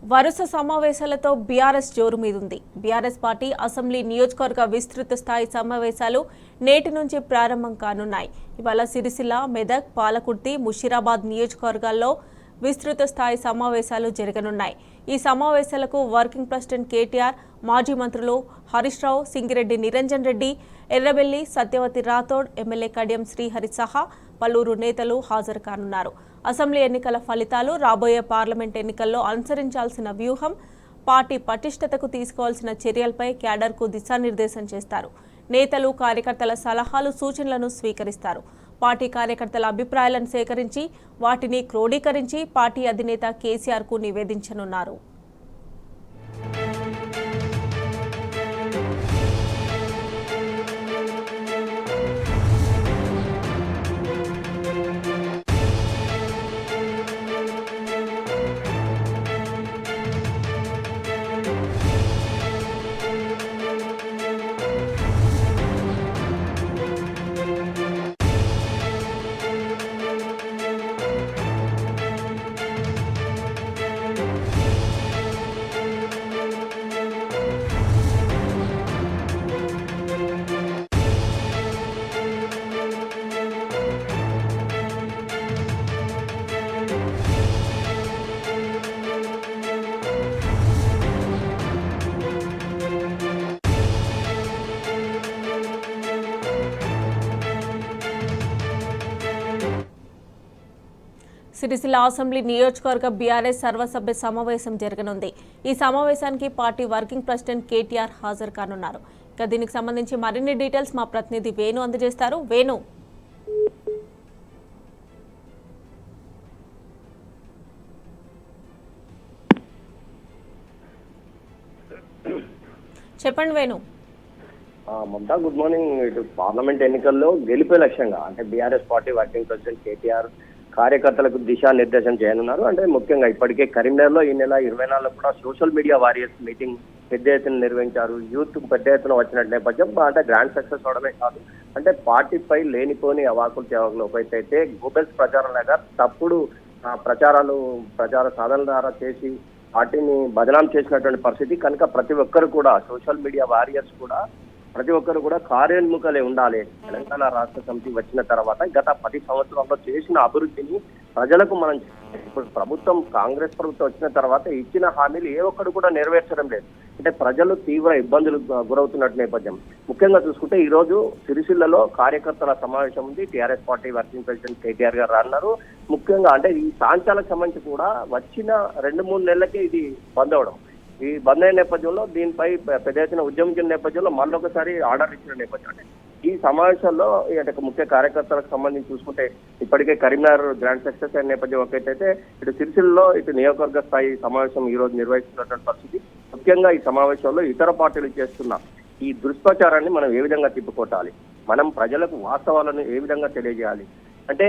వరుస సమావేశాలతో బీఆర్ఎస్ జోరు మీదుంది. BRS party assembly నియోజకవర్గ విస్తృత స్థాయి సమావేశాలు నేటి నుంచి ప్రారంభం కానున్నాయి. ఇవాళ సిరిసిల్ల, మెదక్, పాలకుర్తి, ముషీరాబాద్ నియోజకవర్గాల్లో విస్తృత స్థాయి సమావేశాలు జరగనున్నాయి. ఈ సమావేశాలకు వర్కింగ్ ప్రెసిడెంట్ కేటీఆర్, మాజీ మంత్రులు హరీష్ రావు, సింగిరెడ్డి నిరంజన్ రెడ్డి, ఎర్రబెల్లి సత్యవతి రాథోడ్, ఎమ్మెల్యే కడియం శ్రీహరి సహా పలువురు నేతలు హాజరు కానున్నారు. అసెంబ్లీ ఎన్నికల ఫలితాలు, రాబోయే పార్లమెంట్ ఎన్నికల్లో అనుసరించాల్సిన వ్యూహం, పార్టీ పటిష్టతకు తీసుకోవాల్సిన చర్యలపై క్యాడర్కు దిశానిర్దేశం చేస్తారు. నేతలు, కార్యకర్తల సలహాలు, సూచనలను స్వీకరిస్తారు. పార్టీ కార్యకర్తల అభిప్రాయాలను సేకరించి వాటిని క్రోడీకరించి పార్టీ అధినేత కేసీఆర్కు నివేదించనున్నారు. సిరిసిల్ల అసెంబ్లీ నియోజకవర్గ బీఆర్ఎస్ సర్వసభ్య సమావేశం జరగనుంది. ఈ సమావేశానికి పార్టీ వర్కింగ్ ప్రెసిడెంట్ కేటీఆర్ హాజరు కానున్నారు. ఇక దీనికి సంబంధించి మరిన్ని డీటెయిల్స్ మా ప్రతినిధి వేణు అందజేస్తారు. వేణు, చెప్పండి వేణు. Mamata, good morning. ఇటు పార్లమెంట్ ఎన్నికల్లో గెలిపే లక్ష్యంగా అంటే BRS party working president KTR కార్యకర్తలకు దిశానిర్దేశం చేయనున్నారు. అంటే ముఖ్యంగా ఇప్పటికే కరీంనగర్లో ఈ నెల 24 కూడా సోషల్ మీడియా వారియర్స్ మీటింగ్ పెద్ద ఎత్తున నిర్వహించారు. యూత్ పెద్ద ఎత్తున వచ్చిన నేపథ్యం అంటే గ్రాండ్ సక్సెస్ అవడమే కాదు, అంటే పార్టీపై లేనిపోని అవాకులు చేవకులు ఉపయోగిస్తే గోబెల్స్ ప్రచారం లాగా తప్పుడు ప్రచార సాధన ద్వారా చేసి పార్టీని బదనాం చేసినటువంటి పరిస్థితి కనుక ప్రతి ఒక్కరు కూడా సోషల్ మీడియా వారియర్స్ కూడా ప్రతి ఒక్కరు కూడా కార్యోన్ముఖలే ఉండాలి. తెలంగాణ రాష్ట్ర సమితి వచ్చిన తర్వాత గత 10 సంవత్సరాల్లో చేసిన అభివృద్ధిని ప్రజలకు మనం ఇప్పుడు ప్రభుత్వం కాంగ్రెస్ ప్రభుత్వం వచ్చిన తర్వాత ఇచ్చిన హామీలు ఏ ఒక్కడు కూడా నెరవేర్చడం లేదు. అంటే ప్రజలు తీవ్ర ఇబ్బందులు గురవుతున్నట్టు నేపథ్యం. ముఖ్యంగా చూసుకుంటే ఈ రోజు సిరిసిల్లలో కార్యకర్తల సమావేశం ఉంది. TRS party working president KTR గారు అన్నారు. ముఖ్యంగా అంటే ఈ సాంచాలకు సంబంధించి కూడా వచ్చిన 2-3 నెలలకే ఇది బంద్ అవడం, ఈ బంద్ అయిన నేపథ్యంలో దీనిపై పెద్ద ఎత్తున ఉద్యమించిన నేపథ్యంలో మళ్ళొకసారి ఆర్డర్ ఇచ్చిన నేపథ్యం. అంటే ఈ సమావేశాల్లో అంటే ముఖ్య కార్యకర్తలకు సంబంధించి చూసుకుంటే ఇప్పటికే కరీంనగర్ గ్రాండ్ సక్సెస్ అయిన నేపథ్యం ఒకటైతే ఇటు సిరిసిల్లలో ఇటు నియోజకవర్గ స్థాయి సమావేశం ఈ రోజు నిర్వహిస్తున్నటువంటి పరిస్థితి. ముఖ్యంగా ఈ సమావేశంలో ఇతర పార్టీలు చేస్తున్న ఈ దుష్ప్రచారాన్ని మనం ఏ విధంగా తిప్పుకొట్టాలి, మనం ప్రజలకు వాస్తవాలను ఏ విధంగా తెలియజేయాలి, అంటే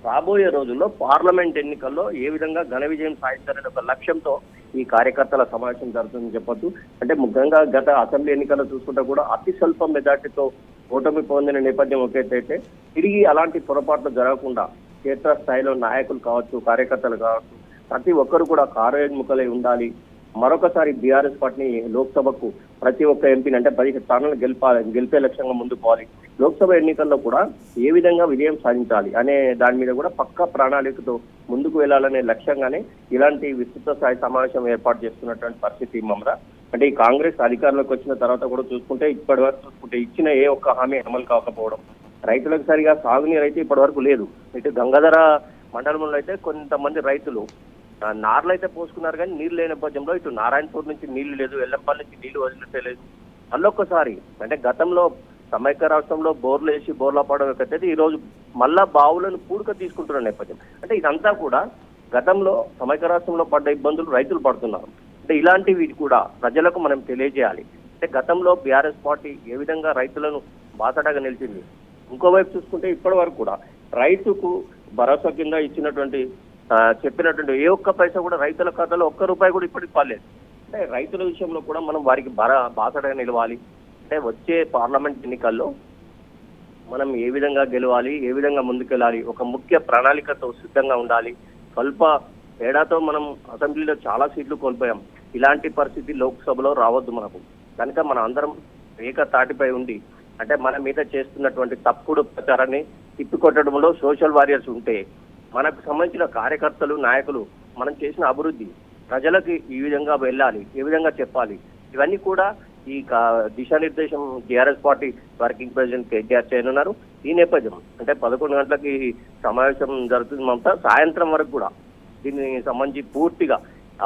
రాబోయే రోజుల్లో పార్లమెంట్ ఎన్నికల్లో ఏ విధంగా ఘన విజయం సాధించాలనే ఒక లక్ష్యంతో ఈ కార్యకర్తల సమావేశం జరుగుతుందని చెప్పొద్దు. అంటే ముఖ్యంగా గత అసెంబ్లీ ఎన్నికల్లో చూసుకుంటే కూడా అతి స్వల్ప మెజార్టీతో ఓటమి పొందిన నేపథ్యం ఒకటైతే తిరిగి అలాంటి పొరపాట్లు జరగకుండా క్షేత్ర స్థాయిలో నాయకులు కావచ్చు, కార్యకర్తలు కావచ్చు, ప్రతి ఒక్కరు కూడా కార్యోన్ముఖలై ఉండాలి. మరొకసారి బీఆర్ఎస్ పార్టీని లోక్సభకు ప్రతి ఒక్క ఎంపీని అంటే 10 స్థానాలు గెలిపే లక్ష్యంగా ముందుకు పోవాలి. లోక్సభ ఎన్నికల్లో కూడా ఏ విధంగా విజయం సాధించాలి అనే దాని మీద కూడా పక్కా ప్రణాళికతో ముందుకు వెళ్లాలనే లక్ష్యంగానే ఇలాంటి విస్తృత స్థాయి సమావేశం ఏర్పాటు చేస్తున్నటువంటి పరిస్థితి మమరా. అంటే ఈ కాంగ్రెస్ అధికారంలోకి వచ్చిన తర్వాత కూడా చూసుకుంటే ఇప్పటి వరకు చూసుకుంటే ఇచ్చిన ఏ ఒక్క హామీ అమలు కాకపోవడం, రైతులకు సరిగా సాగునీరు అయితే ఇప్పటి వరకు లేదు. ఇటు గంగాధర మండలంలో అయితే కొంతమంది రైతులు నార్లు అయితే పోసుకున్నారు కానీ నీళ్లు లేని నేపథ్యంలో ఇటు నారాయణపూర్ నుంచి నీళ్లు లేదు, ఎల్లంపల్లి నుంచి నీళ్లు వదిలితే లేదు. మళ్ళొక్కసారి అంటే గతంలో సమైక్య రాష్ట్రంలో బోర్లు వేసి బోర్ల పడడం ఒకటైతే ఈ రోజు మళ్ళా బావులను పూడుక తీసుకుంటున్న నేపథ్యం. అంటే ఇదంతా కూడా గతంలో సమైక్య రాష్ట్రంలో పడ్డ ఇబ్బందులు రైతులు పడుతున్నారు. అంటే ఇలాంటివి కూడా ప్రజలకు మనం తెలియజేయాలి. అంటే గతంలో బీఆర్ఎస్ పార్టీ ఏ విధంగా రైతులను బాసటగా నిలిచింది. ఇంకోవైపు చూసుకుంటే ఇప్పటి వరకు కూడా రైతుకు భరోసా కింద ఇచ్చినటువంటి చెప్పినటువంటి ఏ ఒక్క పైసా కూడా రైతుల ఖాతాలో ఒక్క రూపాయి కూడా ఇప్పటికి పడలేదు. అంటే రైతుల విషయంలో కూడా మనం వారికి బాసటగా నిలవాలి. అంటే వచ్చే పార్లమెంట్ ఎన్నికల్లో మనం ఏ విధంగా గెలవాలి, ఏ విధంగా ముందుకెళ్ళాలి, ఒక ముఖ్య ప్రణాళికతో సిద్ధంగా ఉండాలి. స్వల్ప తేడాతో మనం అసెంబ్లీలో చాలా సీట్లు కోల్పోయాం. ఇలాంటి పరిస్థితి లోక్సభలో రావద్దు మనకు. కనుక మన అందరం ఏకతాటిపై ఉండి అంటే మన మీద చేస్తున్నటువంటి తప్పుడు ప్రచారాన్ని తిప్పికొట్టడంలో సోషల్ వారియర్స్ ఉంటే మనకు సంబంధించిన కార్యకర్తలు నాయకులు మనం చేసిన అభివృద్ధి ప్రజలకు ఈ విధంగా వెళ్ళాలి, ఏ విధంగా చెప్పాలి, ఇవన్నీ కూడా ఈ దిశానిర్దేశం TRS party working president KTR చేయనున్నారు. ఈ నేపథ్యం అంటే 11 గంటలకి సమావేశం జరుగుతుంది మమతా. సాయంత్రం వరకు కూడా దీనికి సంబంధించి పూర్తిగా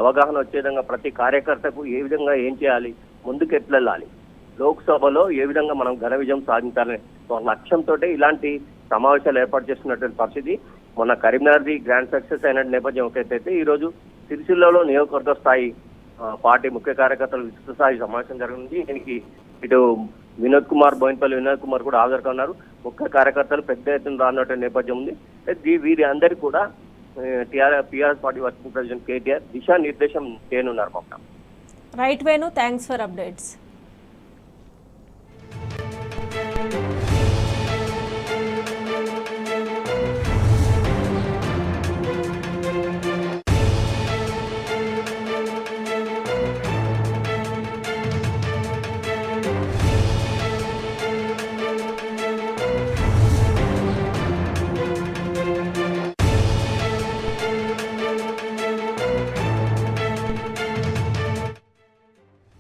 అవగాహన వచ్చే విధంగా ప్రతి కార్యకర్తకు ఏ విధంగా ఏం చేయాలి, ముందుకు ఎట్లెళ్ళాలి, లోక్సభలో ఏ విధంగా మనం ఘన విజయం సాధించాలనే ఒక లక్ష్యంతో ఇలాంటి సమావేశాలు ఏర్పాటు చేస్తున్నటువంటి పరిస్థితి. మొన్న కరీంనగర్ది గ్రాండ్ సక్సెస్ అయిన నేపథ్యం ఒకటైతే ఈ రోజు సిరిసిల్లలో నియోజకవర్గ స్థాయి పార్టీ ముఖ్య కార్యకర్తల విస్తృత స్థాయి సమావేశం జరిగింది. దీనికి ఇటు బోయినపల్లి వినోద్ కుమార్ కూడా హాజరుగా ముఖ్య కార్యకర్తలు పెద్ద ఎత్తున రానున్న నేపథ్యం ఉంది. వీరి అందరికీ కూడా TRS party working president KTR దిశానిర్దేశం చేయనున్నారు. Right Venu, thanks for updates.